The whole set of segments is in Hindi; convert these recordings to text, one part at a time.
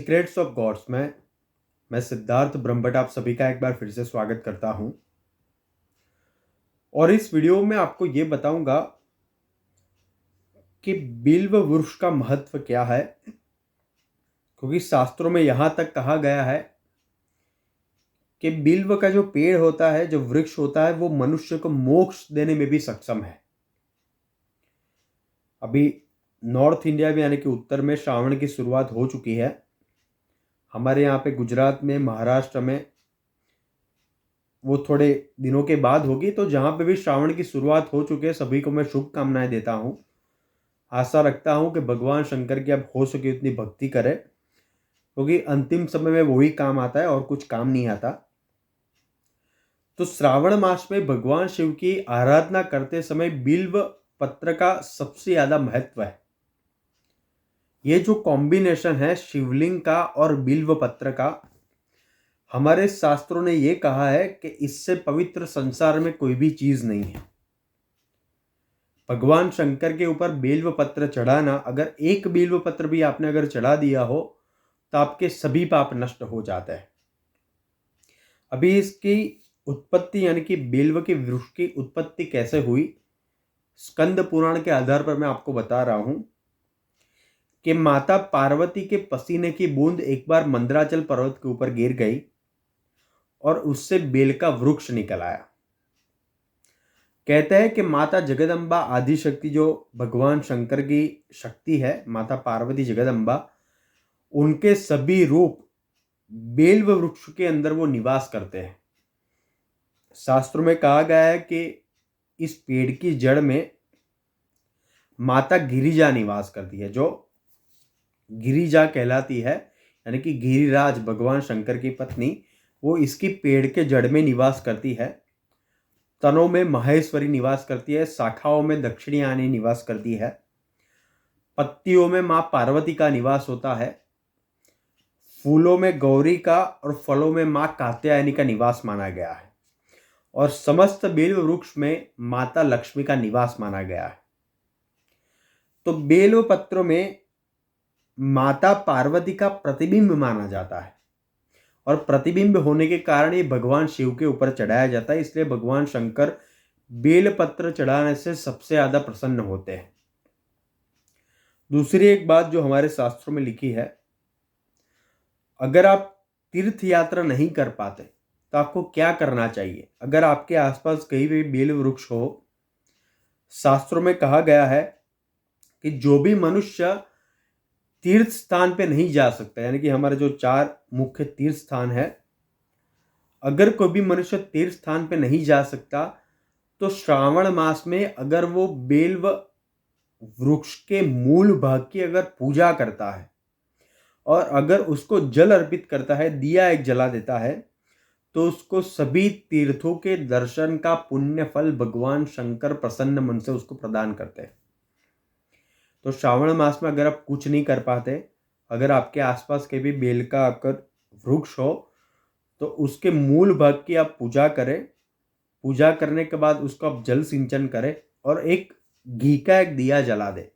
सीक्रेट्स ऑफ गॉड्स में मैं सिद्धार्थ ब्रह्मभट्ट आप सभी का एक बार फिर से स्वागत करता हूं। और इस वीडियो में आपको ये बताऊंगा कि बिल्व वृक्ष का महत्व क्या है, क्योंकि शास्त्रों में यहां तक कहा गया है कि बिल्व का जो पेड़ होता है, जो वृक्ष होता है, वो मनुष्य को मोक्ष देने में भी सक्षम है। अभी नॉर्थ इंडिया में यानी कि उत्तर में श्रावण की शुरुआत हो चुकी है। हमारे यहाँ पे गुजरात में, महाराष्ट्र में वो थोड़े दिनों के बाद होगी। तो जहाँ पे भी श्रावण की शुरुआत हो चुकी है, सभी को मैं शुभकामनाएं देता हूँ। आशा रखता हूँ कि भगवान शंकर की अब हो सके उतनी भक्ति करें, क्योंकि अंतिम समय में वही काम आता है और कुछ काम नहीं आता। तो श्रावण मास में भगवान शिव की आराधना करते समय बिल्व पत्र का सबसे ज्यादा महत्व है। ये जो कॉम्बिनेशन है शिवलिंग का और बिल्व पत्र का, हमारे शास्त्रों ने यह कहा है कि इससे पवित्र संसार में कोई भी चीज नहीं है। भगवान शंकर के ऊपर बेल्व पत्र चढ़ाना, अगर एक बेल्व पत्र भी आपने अगर चढ़ा दिया हो तो आपके सभी पाप नष्ट हो जाते हैं। अभी इसकी उत्पत्ति यानी कि बेल्व के वृक्ष की उत्पत्ति कैसे हुई, स्कंद पुराण के आधार पर मैं आपको बता रहा हूं कि माता पार्वती के पसीने की बूंद एक बार मंदराचल पर्वत के ऊपर गिर गई और उससे बेल का वृक्ष निकल आया। कहते हैं कि माता जगदम्बा आदिशक्ति, जो भगवान शंकर की शक्ति है, माता पार्वती जगदम्बा, उनके सभी रूप बेल्व वृक्ष के अंदर वो निवास करते हैं। शास्त्रों में कहा गया है कि इस पेड़ की जड़ में माता गिरिजा निवास करती है, जो गिरिजा कहलाती है, यानी कि गिरिराज भगवान शंकर की पत्नी, वो इसकी पेड़ के जड़ में निवास करती है। तनों में महेश्वरी निवास करती है, शाखाओं में दक्षिणायनी निवास करती है, पत्तियों में मां पार्वती का निवास होता है, फूलों में गौरी का और फलों में मां कात्यायनी का निवास माना गया है, और समस्त बेल वृक्ष में माता लक्ष्मी का निवास माना गया है। तो बेल पत्रों में माता पार्वती का प्रतिबिंब माना जाता है, और प्रतिबिंब होने के कारण ये भगवान शिव के ऊपर चढ़ाया जाता है। इसलिए भगवान शंकर बेल पत्र चढ़ाने से सबसे ज्यादा प्रसन्न होते हैं। दूसरी एक बात जो हमारे शास्त्रों में लिखी है, अगर आप तीर्थ यात्रा नहीं कर पाते तो आपको क्या करना चाहिए। अगर आपके आसपास कहीं भी बेल वृक्ष हो, शास्त्रों में कहा गया है कि जो भी मनुष्य तीर्थ स्थान पे नहीं जा सकता, यानी कि हमारे जो 4 मुख्य तीर्थ स्थान है, अगर कोई भी मनुष्य तीर्थ स्थान पे नहीं जा सकता तो श्रावण मास में अगर वो बेल्व वृक्ष के मूल भाग की अगर पूजा करता है और अगर उसको जल अर्पित करता है, दिया एक जला देता है, तो उसको सभी तीर्थों के दर्शन का पुण्य फल भगवान शंकर प्रसन्न मन से उसको प्रदान करते हैं। तो श्रावण मास में अगर आप कुछ नहीं कर पाते, अगर आपके आसपास के भी बेल का अगर वृक्ष हो, तो उसके मूल भाग की आप पूजा करें। पूजा करने के बाद उसको आप जल सिंचन करें और एक घी का एक दिया जला दे।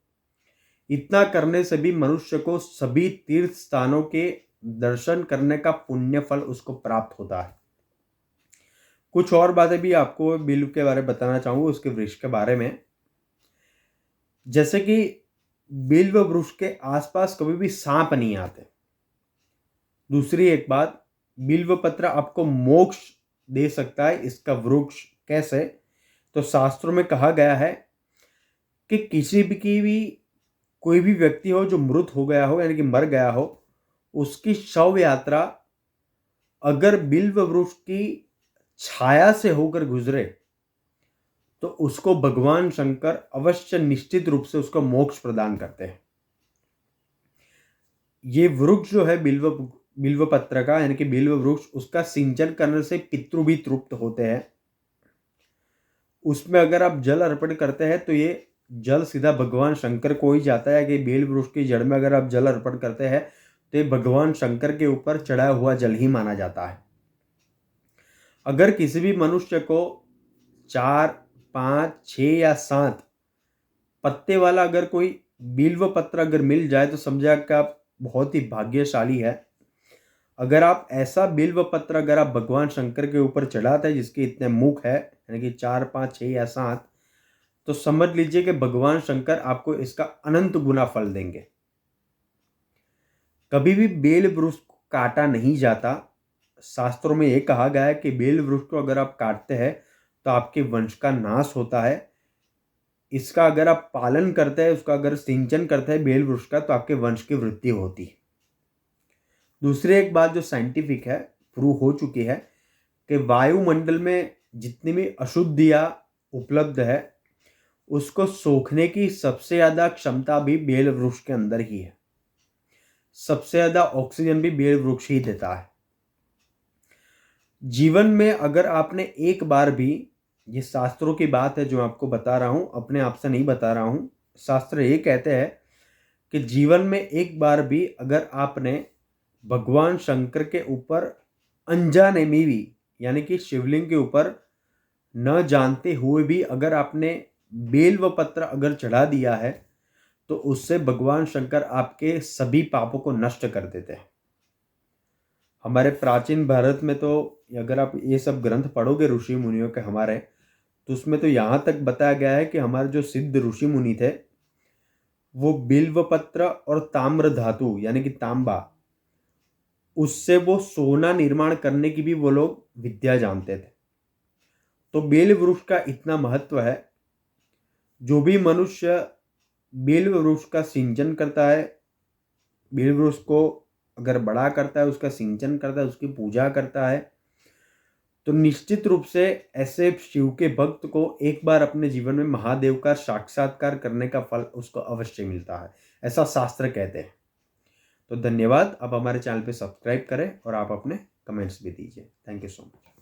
इतना करने से भी मनुष्य को सभी तीर्थ स्थानों के दर्शन करने का पुण्य फल उसको प्राप्त होता है। कुछ और बातें भी आपको बिल्व के बारे में बताना चाहूंगा, उसके वृक्ष के बारे में। जैसे कि बिल्व वृक्ष के आसपास कभी भी सांप नहीं आते। दूसरी एक बात, बिल्व पत्र आपको मोक्ष दे सकता है। इसका वृक्ष कैसे, तो शास्त्रों में कहा गया है कि किसी भी कोई भी व्यक्ति हो जो मृत हो गया हो, यानी कि मर गया हो, उसकी शव यात्रा अगर बिल्व वृक्ष की छाया से होकर गुजरे तो उसको भगवान शंकर अवश्य निश्चित रूप से उसको मोक्ष प्रदान करते हैं। ये वृक्ष जो है बिल्व पत्र का, यानी कि बिल्व वृक्ष, उसका सिंचन करने से पितृ भी तृप्त होते हैं। उसमें अगर आप जल अर्पण करते हैं तो ये जल सीधा भगवान शंकर को ही जाता है। कि बेल वृक्ष की जड़ में अगर आप जल अर्पण करते हैं तो ये भगवान शंकर के ऊपर चढ़ाया हुआ जल ही माना जाता है। अगर किसी भी मनुष्य को 4, 5, 6 या 7 पत्ते वाला अगर कोई बिल्व पत्र अगर मिल जाए तो समझा कि आप बहुत ही भाग्यशाली है। अगर आप ऐसा बिल्व पत्र अगर आप भगवान शंकर के ऊपर चढ़ाते हैं जिसके इतने मुख है, यानी कि 4, 5, 6 या 7, तो समझ लीजिए कि भगवान शंकर आपको इसका अनंत गुना फल देंगे। कभी भी बेल वृक्ष को काटा नहीं जाता। शास्त्रों में यह कहा गया है कि बेल वृक्ष को अगर आप काटते हैं तो आपके वंश का नाश होता है। इसका अगर आप पालन करते हैं, उसका अगर सिंचन करते हैं बेल वृक्ष का, तो आपके वंश की वृद्धि होती है। दूसरी एक बात जो साइंटिफिक है, प्रूव हो चुकी है कि वायुमंडल में जितनी भी अशुद्धियां उपलब्ध है उसको सोखने की सबसे ज्यादा क्षमता भी बेल वृक्ष के अंदर ही है। सबसे ज्यादा ऑक्सीजन भी बेल वृक्ष ही देता है। जीवन में अगर आपने एक बार भी, ये शास्त्रों की बात है जो आपको बता रहा हूं, अपने आप से नहीं बता रहा हूं, शास्त्र ये कहते हैं कि जीवन में एक बार भी अगर आपने भगवान शंकर के ऊपर अनजाने में भी, यानी कि शिवलिंग के ऊपर न जानते हुए भी अगर आपने बेल व पत्र अगर चढ़ा दिया है तो उससे भगवान शंकर आपके सभी पापों को नष्ट कर देते हैं। हमारे प्राचीन भारत में तो अगर आप ये सब ग्रंथ पढ़ोगे ऋषि मुनियों के हमारे, तो उसमें तो यहाँ तक बताया गया है कि हमारे जो सिद्ध ऋषि मुनि थे वो बिल्व पत्र और ताम्र धातु यानी कि तांबा, उससे वो सोना निर्माण करने की भी वो लोग विद्या जानते थे। तो बेल वृक्ष का इतना महत्व है। जो भी मनुष्य बेल वृक्ष का सिंचन करता है, बेल वृक्ष को अगर बड़ा करता है, उसका सिंचन करता है, उसकी पूजा करता है, तो निश्चित रूप से ऐसे शिव के भक्त को एक बार अपने जीवन में महादेव का साक्षात्कार करने का फल उसको अवश्य मिलता है, ऐसा शास्त्र कहते हैं। तो धन्यवाद। आप हमारे चैनल पे सब्सक्राइब करें और आप अपने कमेंट्स भी दीजिए। Thank you so much.